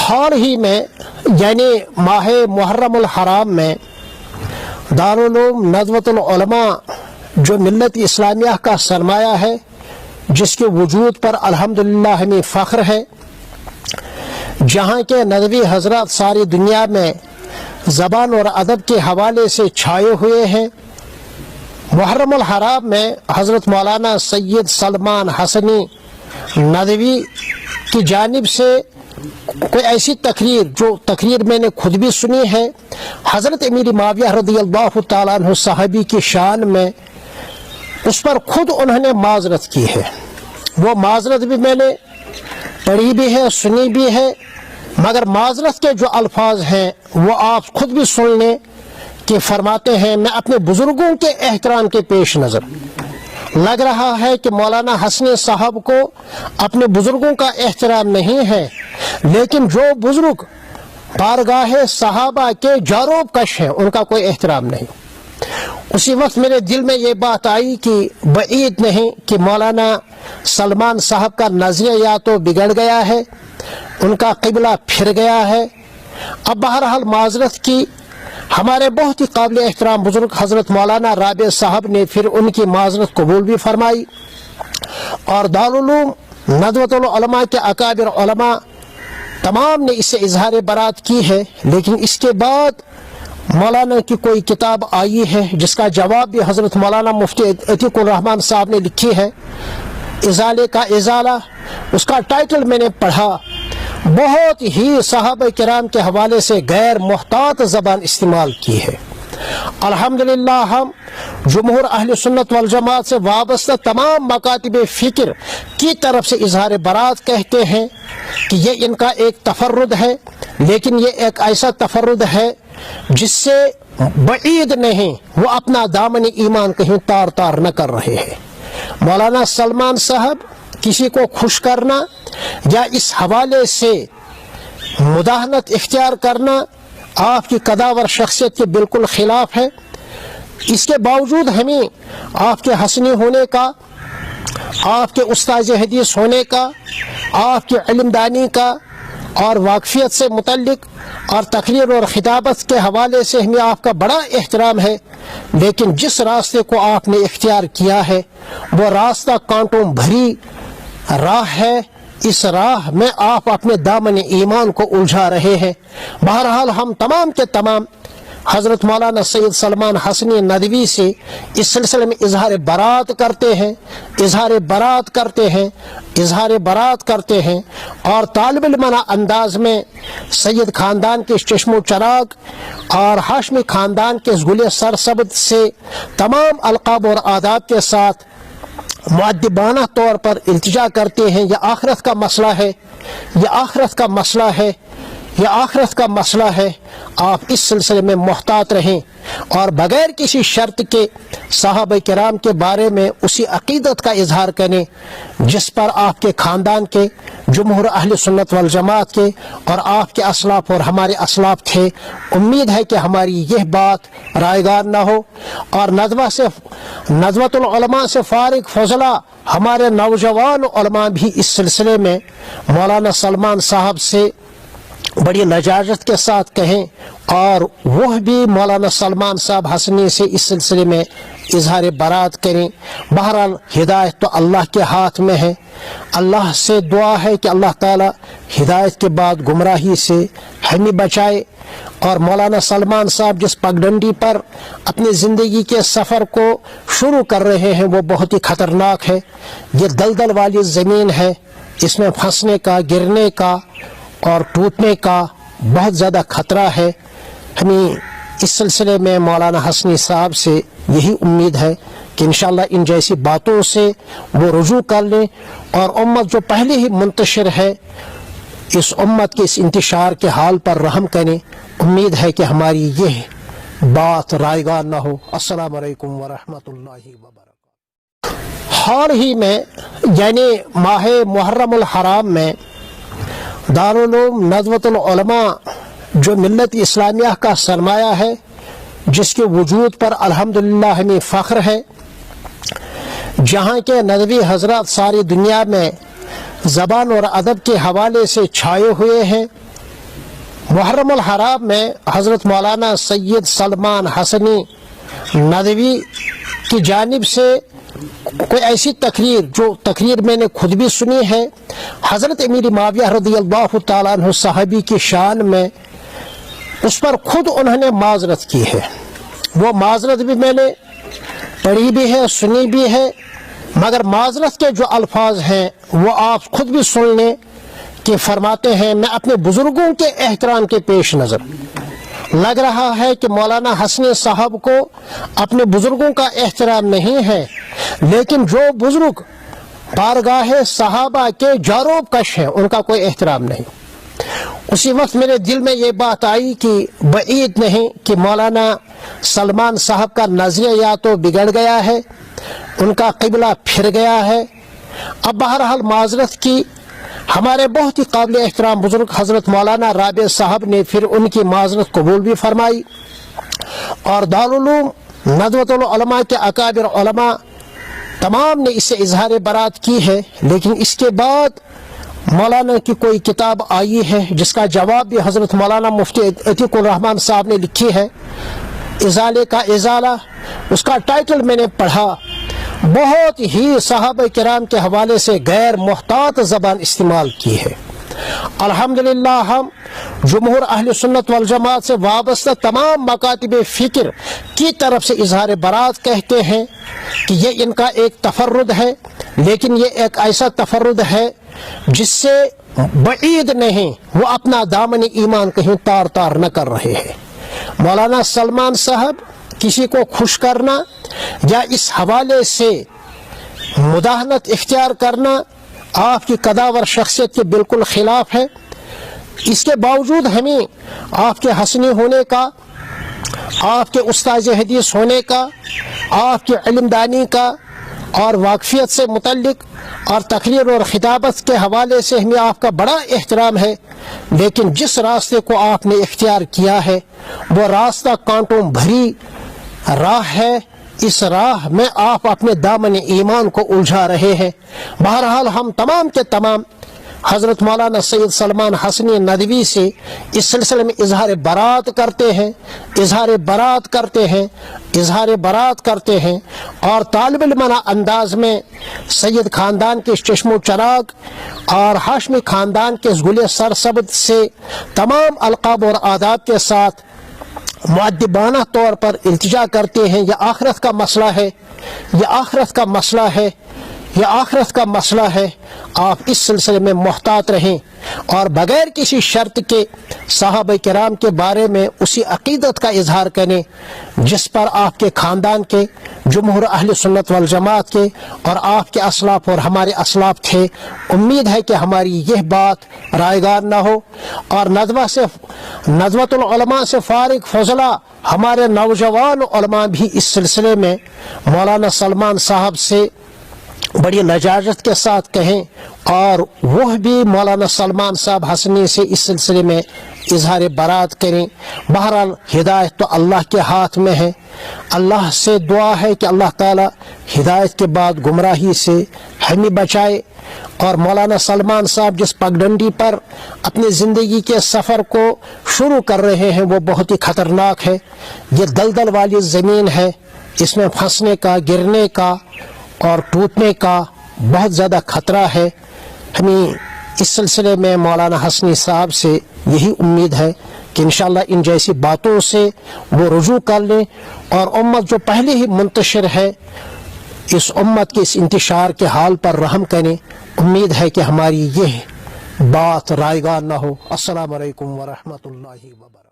हाल ही में यानी माह मुहर्रमुल हराम में दारुल उलूम नज़वतुल उलमा जो मिल्लत इस्लामिया का सरमाया है, जिसके वजूद पर अल्हम्दुलिल्लाह हमें फ़ख्र है, जहाँ के नदवी हज़रत सारी दुनिया में ज़बान और अदब के हवाले से छाए हुए हैं। मुहर्रमुल हराम में हज़रत मौलाना सैयद सलमान हसनी नदवी की जानिब से कोई ऐसी तकरीर, जो तकरीर मैंने खुद भी सुनी है, हज़रत अमीर माविया रज़ियल्लाहु ताला अन्हु साहबी की शान में, उस पर खुद उन्होंने माजरत की है। वो माजरत भी मैंने पढ़ी भी है, सुनी भी है, मगर माजरत के जो अल्फाज हैं वो आप खुद भी सुन लें कि फरमाते हैं, मैं अपने बुजुर्गों के एहतराम के पेश नज़र, लग रहा है कि मौलाना हसनी साहब को अपने बुजुर्गों का एहतराम नहीं है, लेकिन जो बुजुर्ग बारगाह सहाबा के जारोब कश हैं उनका कोई एहतराम नहीं। उसी वक्त मेरे दिल में ये बात आई कि बईद नहीं कि मौलाना सलमान साहब का नज़रिया तो बिगड़ गया है, उनका क़िबला फिर गया है। अब बहरहाल माजरत की हमारे बहुत ही काबिल एहतराम बुजुर्ग हज़रत मौलाना राबे साहब ने फिर उनकी माजरत कबूल भी फरमाई, और दारुल उलूम नज़वतुल उलमा के अकाबिर उलमा तमाम ने इससे इजहार बरात की है। लेकिन इसके बाद मौलाना की कोई किताब आई है जिसका जवाब भी हज़रत मौलाना मुफ्ती अतीकुर रहमान साहब ने लिखी है, इजाले का इजाला। उसका टाइटल मैंने पढ़ा, बहुत ही सहाबा किराम के हवाले से गैर मुहतात ज़बान इस्तेमाल की है। अल्हम्दुलिल्लाह हम जुमहूर अहले सुन्नत वल जमात से वाबस्ता तमाम मकातिब फ़िक्र की तरफ से इजहार बरात कहते हैं कि ये इनका एक तफर्रुद है, लेकिन ये एक ऐसा तफर्रुद है जिससे बईद नहीं वो अपना दामन ईमान कहीं तार तार न कर रहे हैं। मौलाना सलमान साहब किसी को खुश करना या इस हवाले से मुदाहनत इख्तियार करना आपकी कदावर शख्सियत के बिल्कुल खिलाफ है। इसके बावजूद हमें आपके हसनी होने का, आपके उस्ताद हदीस होने का, आपके इल्मदानी का और वाकफियत से मुतल्लिक और तकरीर और खिताबत के हवाले से हमें आपका बड़ा एहतराम है। लेकिन जिस रास्ते को आपने इख्तियार किया है वो रास्ता कांटों भरी राह है। इस राह में आप अपने दामन ईमान को उलझा रहे हैं। बहरहाल हम तमाम के तमाम हज़रत मौलाना सैयद सलमान हसनी नदवी से इस सिलसिले में इजहार बरात करते हैं, इजहार बरात करते हैं, इजहार बरात करते हैं। और तालिब इल्माना अंदाज में सैयद ख़ानदान के चश्मो चराग और हाशमी ख़ानदान के गुले सरसब्द से तमाम अलक़ाब और आदाब के साथ मुअद्दिबाना तौर पर इल्तिजा करते हैं। यह आखिरत का मसला है, यह आखिरत का मसला है, यह आखिरत का मसला है। आप इस सिलसिले में मुहतात रहें और बगैर किसी शर्त के सहाबा किराम के बारे में उसी अकीदत का इजहार करें जिस पर आपके ख़ानदान के, जुमहूर अहले सुन्नत वल जमात के और आपके असलाफ और हमारे असलाफ थे। उम्मीद है कि हमारी यह बात रायगार ना हो और नज़वतुल उलमा से फारिग फजला हमारे नौजवान उलमा भी इस सिलसिले में मौलाना सलमान साहब से बड़ी लजाजत के साथ कहें और वह भी मौलाना सलमान साहब हसनी से इस सिलसिले में इजहार बरात करें। बहरहाल हिदायत तो अल्लाह के हाथ में है। अल्लाह से दुआ है कि अल्लाह ताला हिदायत के बाद गुमराही से हमें बचाए। और मौलाना सलमान साहब जिस पगडंडी पर अपनी ज़िंदगी के सफ़र को शुरू कर रहे हैं वो बहुत ही ख़तरनाक है। ये दलदल वाली ज़मीन है, इसमें फंसने का, गिरने का और टूटने का बहुत ज़्यादा ख़तरा है। हमें इस सिलसिले में मौलाना हसनी साहब से यही उम्मीद है कि इंशाअल्लाह इन जैसी बातों से वो रुजू कर लें और उम्मत जो पहले ही मुंतशिर है इस उम्मत के इस इंतशार के हाल पर रहम करें। उम्मीद है कि हमारी यह बात रायगार न हो। अस्सलाम वालेकुम व रहमतुल्लाहि व बरकातहू। हाल ही में यानी माह मुहर्रमुल हराम में दारुल उलूम नज़वतुल उलमा जो मिल्लत इस्लामिया का सरमाया है, जिसके वजूद पर अल्हम्दुलिल्लाह हमें फ़ख्र है, जहाँ के नदवी हज़रत सारी दुनिया में ज़बान और अदब के हवाले से छाए हुए हैं। मुहर्रम अल हराम में हज़रत मौलाना सैयद सलमान हसनी नदवी की जानिब से कोई ऐसी तकरीर, जो तकरीर मैंने खुद भी सुनी है, हज़रत अमीर मुआविया रज़ियल्लाहु ताला अन्हु सहाबी की शान में, उस पर खुद उन्होंने माजरत की है। वो माजरत भी मैंने पढ़ी भी है, सुनी भी है, मगर माजरत के जो अल्फाज हैं वो आप खुद भी सुन लें कि फरमाते हैं, मैं अपने बुजुर्गों के एहतराम के पेश नज़र, लग रहा है कि मौलाना हसनी साहब को अपने बुजुर्गों का एहतराम नहीं है, लेकिन जो बुजुर्ग बारगाह सहाबा के जारोब कश हैं उनका कोई एहतराम नहीं। उसी वक्त मेरे दिल में ये बात आई कि बईद नहीं कि मौलाना सलमान साहब का नज़रिया तो बिगड़ गया है, उनका क़िबला फिर गया है। अब बहरहाल माजरत की, हमारे बहुत ही काबिल एहतराम बुजुर्ग हज़रत मौलाना राबे साहब ने फिर उनकी माजरत कबूल भी फरमाई और दारुल उलूम नदवतुल उलमा के अकाबिर उलमा तमाम ने इससे इजहार बरात की है। लेकिन इसके बाद मौलाना की कोई किताब आई है जिसका जवाब भी हज़रत मौलाना मुफ्ती अतीकुर रहमान साहब ने लिखी है, इजाले का इजाला। उसका टाइटल मैंने पढ़ा, बहुत ही सहाबा किराम के हवाले से गैर मुहतात ज़बान इस्तेमाल की है। अल्हम्दुलिल्लाह हम जुमहूर अहले सुन्नत वल जमात से वाबस्ता तमाम मकातिब फ़िक्र की तरफ से इजहार बरात कहते हैं कि ये इनका एक तफर्रुद है, लेकिन ये एक ऐसा तफर्रुद है जिससे बईद नहीं वो अपना दामन ईमान कहीं तार तार न कर रहे हैं। मौलाना सलमान साहब किसी को खुश करना या इस हवाले से मुदाहनत इख्तियार करना आपकी कदावर शख्सियत के बिल्कुल खिलाफ है। इसके बावजूद हमें आपके हसनी होने का, आपके उस्ताद हदीस होने का, आपके इल्मदानी का और वाकफियत से मुतल्लिक और तकरीर और खिताबत के हवाले से हमें आपका बड़ा एहतराम है। लेकिन जिस रास्ते को आपने इख्तियार किया है वो रास्ता कांटों भरी राह है। इस राह में आप अपने दामन ईमान को उलझा रहे हैं। बहरहाल हम तमाम के तमाम हज़रत मौलाना सैयद सलमान हसनी नदवी से इस सिलसिले में इजहार बरात करते हैं, इजहार बरात करते हैं, इजहार बरात करते हैं। और तालिब इल्माना अंदाज में सैयद ख़ानदान के चश्मो चराग और हाशमी ख़ानदान के गुले सरसब्द से तमाम अलक़ाब और आदाब के साथ मुअद्दिबाना तौर पर इल्तिजा करते हैं। यह आखिरत का मसला है, यह आखिरत का मसला है, यह आखिरत का मसला है। आप इस सिलसिले में मुहतात रहें और बगैर किसी शर्त के साहबा किराम के बारे में उसी अकीदत का इजहार करें जिस पर आपके ख़ानदान के, जुमहूर अहले सुन्नत वल जमात के और आपके असलाफ और हमारे असलाफ थे। उम्मीद है कि हमारी यह बात रायगार ना हो और नज़वतुल उलमा से फारिग फजला हमारे नौजवान उलमा भी इस सिलसिले में मौलाना सलमान साहब से बड़ी लजाजत के साथ कहें और वह भी मौलाना सलमान साहब हसनी से इस सिलसिले में इजहार बरात करें। बहरहाल हिदायत तो अल्लाह के हाथ में है। अल्लाह से दुआ है कि अल्लाह ताला हिदायत के बाद गुमराही से हमें बचाए। और मौलाना सलमान साहब जिस पगडंडी पर अपनी ज़िंदगी के सफ़र को शुरू कर रहे हैं वो बहुत ही ख़तरनाक है। ये दलदल वाली ज़मीन है, इसमें फंसने का, गिरने का और टूटने का बहुत ज़्यादा ख़तरा है। हमें इस सिलसिले में मौलाना हसनी साहब से यही उम्मीद है कि इंशाअल्लाह इन जैसी बातों से वो रुजू कर लें और उम्मत जो पहले ही मुंतशिर है इस उम्मत के इस इंतशार के हाल पर रहम करें। उम्मीद है कि हमारी यह बात रायगार न हो। अस्सलामु अलैकुम व रहमतुल्लाहि व बरकातहू।